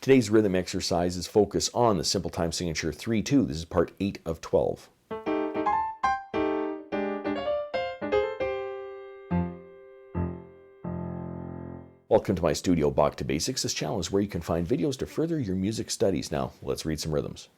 Today's rhythm exercise is focused on the simple time signature 3-2. This is part 8 of 12. Welcome to my studio, Bach To Basics. This channel is where you can find videos to further your music studies. Now, let's read some rhythms.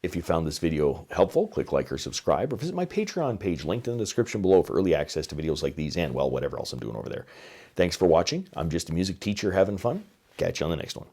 If you found this video helpful, click like or subscribe, or visit my Patreon page linked in the description below for early access to videos like these and, well, whatever else I'm doing over there. Thanks for watching. I'm just a music teacher having fun. Catch you on the next one.